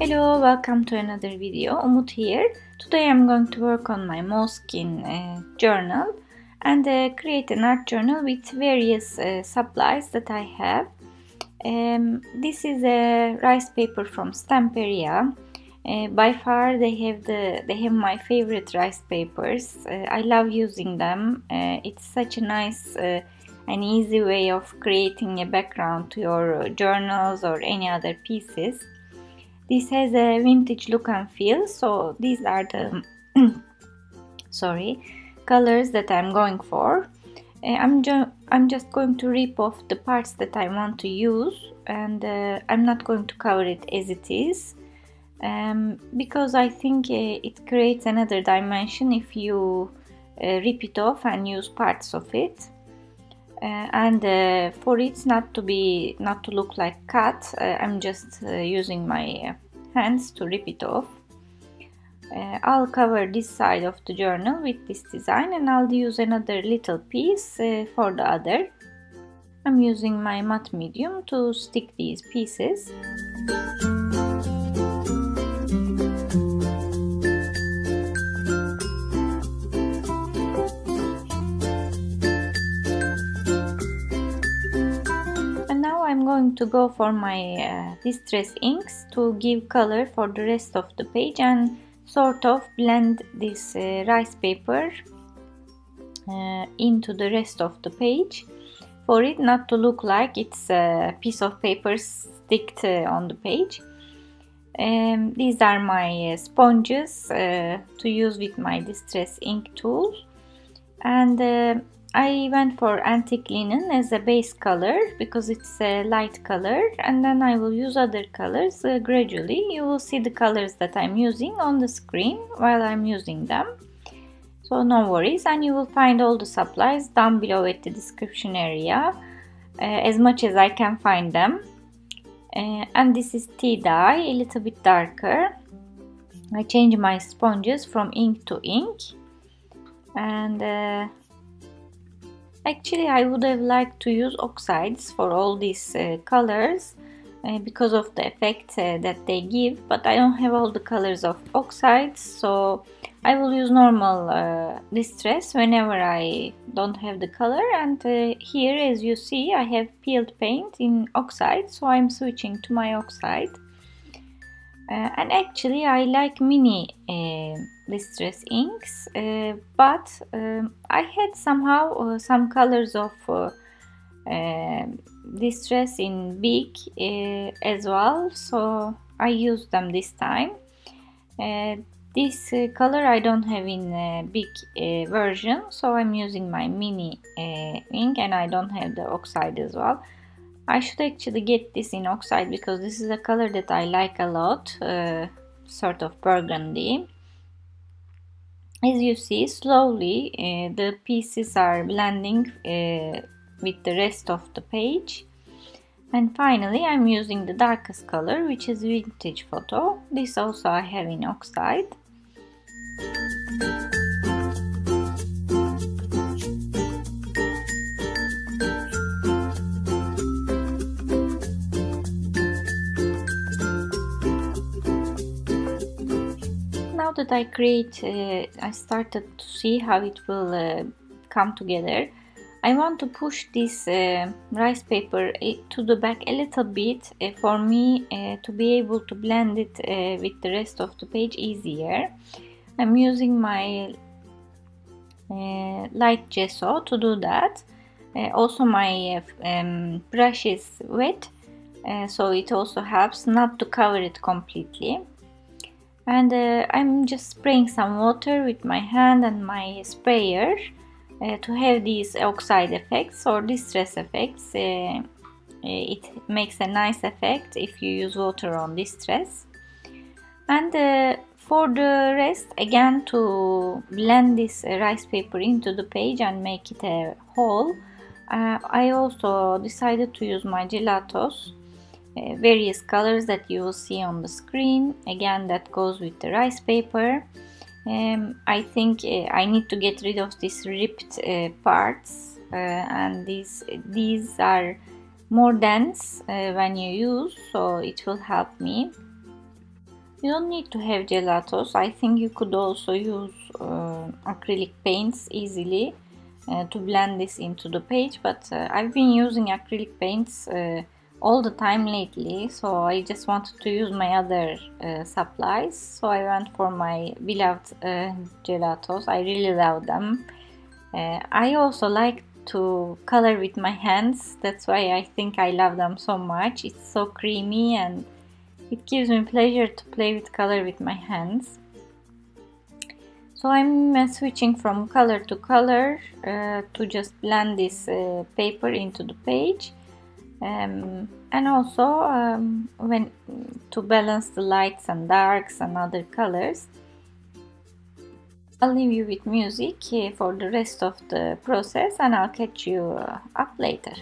Hello, welcome to another video. Umut here. Today I'm going to work on my Moleskine journal and create an art journal with various supplies that I have. This is a rice paper from Stamperia. By far they have my favorite rice papers. I love using them. It's such a nice and easy way of creating a background to your journals or any other pieces. This has a vintage look and feel, so these are the colors that I'm going for. I'm just going to rip off the parts that I want to use, and I'm not going to cover it as it is, because I think it creates another dimension if you rip it off and use parts of it. And for it not to look like cut, I'm just using my hands to rip it off. I'll cover this side of the journal with this design, and I'll use another little piece for the other. I'm using my matte medium to stick these pieces. I'm going to go for my distress inks to give color for the rest of the page and sort of blend this rice paper into the rest of the page, for it not to look like it's a piece of paper sticked on the page. These are my sponges to use with my distress ink tool, and I went for antique linen as a base color because it's a light color, and then I will use other colors gradually. You will see the colors that I'm using on the screen while I'm using them, so no worries, and you will find all the supplies down below at the description area, as much as I can find them. And this is tea dye, a little bit darker. I change my sponges from ink to ink, and actually, I would have liked to use oxides for all these colors because of the effect that they give, but I don't have all the colors of oxides, so I will use normal distress whenever I don't have the color. And here, as you see, I have peeled paint in oxide, so I'm switching to my oxide. And actually I like mini distress inks, but I had somehow some colors of distress in big as well, so I used them this time. This color I don't have in big version, so I'm using my mini ink, and I don't have the oxide as well. I should actually get this in oxide because this is a color that I like a lot, sort of burgundy. As you see, slowly the pieces are blending with the rest of the page. And finally I'm using the darkest color, which is vintage photo. This also I have in oxide. Now that I I started to see how it will come together. I want to push this rice paper to the back a little bit for me to be able to blend it with the rest of the page easier. I'm using my light gesso to do that. Also my brush is wet, so it also helps not to cover it completely. And I'm just spraying some water with my hand and my sprayer to have these oxide effects or distress effects. It makes a nice effect if you use water on distress. And for the rest, again, to blend this rice paper into the page and make it a whole, I also decided to use my gelatos. Various colors that you will see on the screen. Again, that goes with the rice paper. I think I need to get rid of these ripped parts, and these are more dense when you use, so it will help me. You don't need to have gelatos. I think you could also use acrylic paints easily to blend this into the page, but I've been using acrylic paints all the time lately, so I just wanted to use my other supplies, so I went for my beloved gelatos. I really love them. I also like to color with my hands, that's why I think I love them so much. It's so creamy and it gives me pleasure to play with color with my hands. So I'm switching from color to color to just blend this paper into the page, and also when to balance the lights and darks and other colors. I'll leave you with music for the rest of the process, and I'll catch you up later.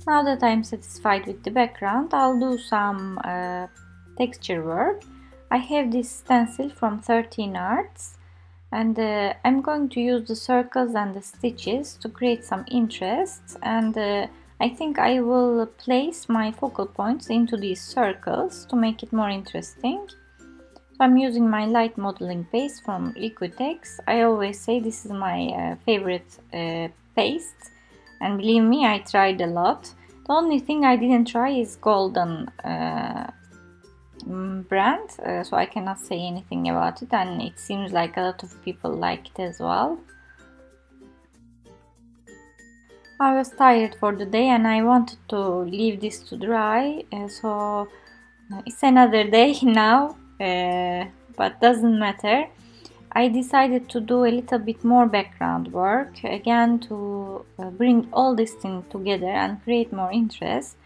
Now that I'm satisfied with the background, I'll do some texture work. I have this stencil from 13 Arts, and I'm going to use the circles and the stitches to create some interest, and I think I will place my focal points into these circles to make it more interesting. So I'm using my light modeling paste from Liquitex. I always say this is my favorite paste, and believe me, I tried a lot. The only thing I didn't try is golden brand, so I cannot say anything about it, and it seems like a lot of people like it as well. I was tired for the day and I wanted to leave this to dry, so it's another day now, but doesn't matter. I decided to do a little bit more background work again to bring all this thing together and create more interest.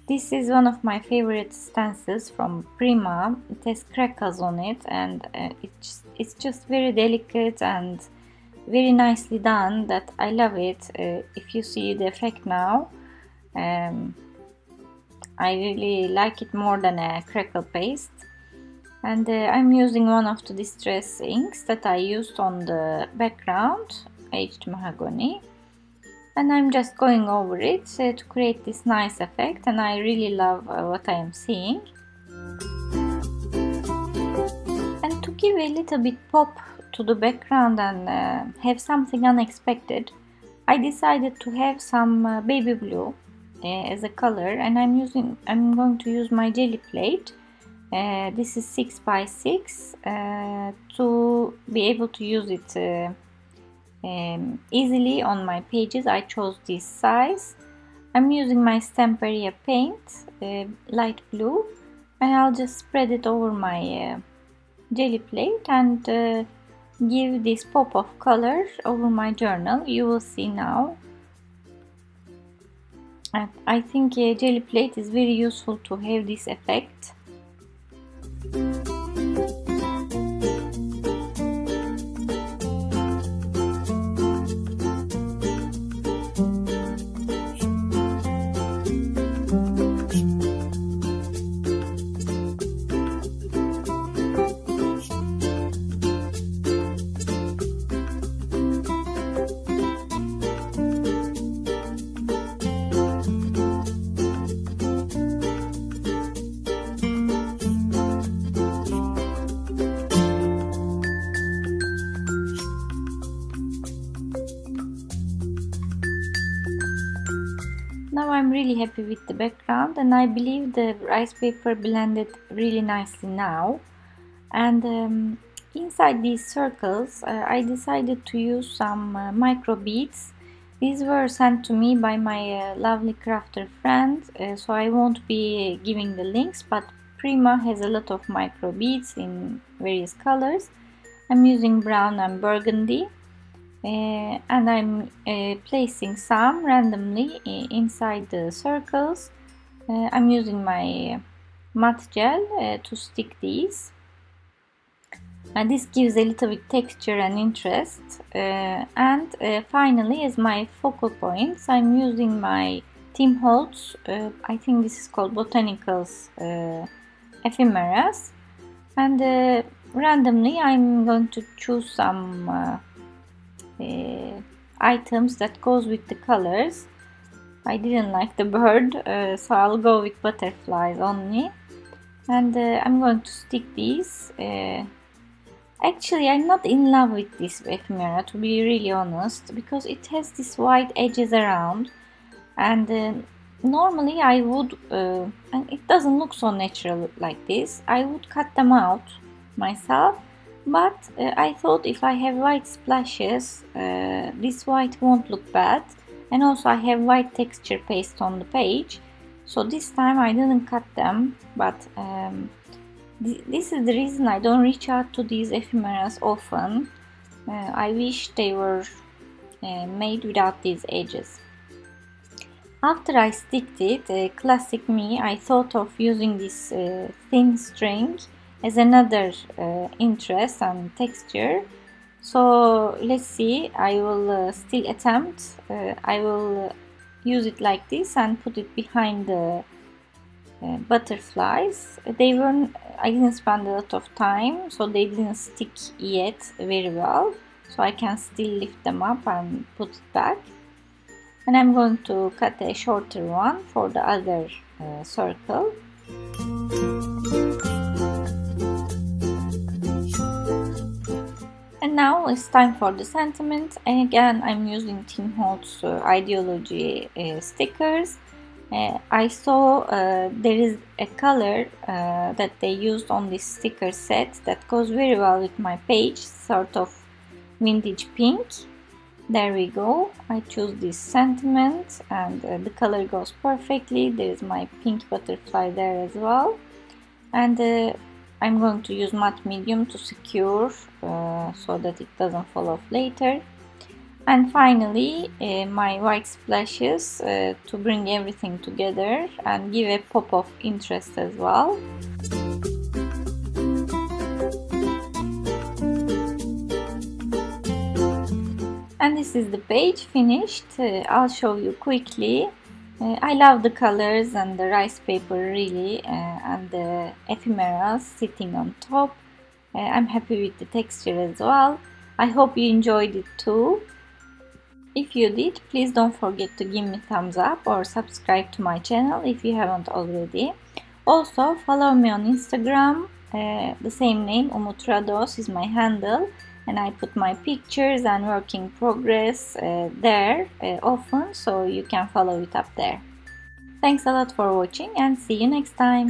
This is one of my favorite stencils from Prima. It has crackles on it, and it's just very delicate and very nicely done that I love it. If you see the effect now, I really like it more than a crackle paste. And I'm using one of the distress inks that I used on the background, aged mahogany, and I'm just going over it to create this nice effect, and I really love what I am seeing. And to give a little bit pop to the background and have something unexpected, I decided to have some baby blue as a color, and I'm going to use my Gelli plate. This is 6 by 6 to be able to use it easily on my pages. I chose this size. I'm using my Stamperia paint, light blue, and I'll just spread it over my Gelli plate and give this pop of color over my journal. You will see now. And I think a Gelli plate is very useful to have this effect. Now I'm really happy with the background, and I believe the rice paper blended really nicely now. And inside these circles I decided to use some micro beads. These were sent to me by my lovely crafter friend, so I won't be giving the links, but Prima has a lot of micro beads in various colors. I'm using brown and burgundy. and I'm placing some randomly inside the circles. I'm using my matte gel to stick these, and this gives a little bit texture and interest. And finally, as my focal points, I'm using my Tim Holtz, I think this is called Botanicals Ephemeras, and randomly I'm going to choose some items that goes with the colors. I didn't like the bird, so I'll go with butterflies only, and I'm going to stick these. Actually, I'm not in love with this ephemera, to be really honest, because it has these white edges around, and normally I would, and it doesn't look so natural like this, I would cut them out myself, but I thought if I have white splashes, this white won't look bad, and also I have white texture paste on the page, so this time I didn't cut them, but this is the reason I don't reach out to these ephemeras often. I wish they were made without these edges. After I sticked it, classic me, I thought of using this thin string as another interest and texture. So let's see, I will still attempt. I will use it like this and put it behind the butterflies. I didn't spend a lot of time, so they didn't stick yet very well, so I can still lift them up and put it back. And I'm going to cut a shorter one for the other circle. And now it's time for the sentiment, and again I'm using Tim Holtz ideology stickers. I saw there is a color that they used on this sticker set that goes very well with my page, sort of vintage pink. There we go. I choose this sentiment, and the color goes perfectly. There is my pink butterfly there as well, and I'm going to use matte medium to secure so that it doesn't fall off later. And finally my white splashes to bring everything together and give a pop of interest as well. And this is the page finished. I'll show you quickly. I love the colors and the rice paper really, and the ephemeras sitting on top. I'm happy with the texture as well. I hope you enjoyed it too. If you did, please don't forget to give me thumbs up or subscribe to my channel if you haven't already. Also follow me on Instagram, the same name, Umut Rados is my handle, and I put my pictures and work in progress there often, so you can follow it up there. Thanks a lot for watching, and see you next time.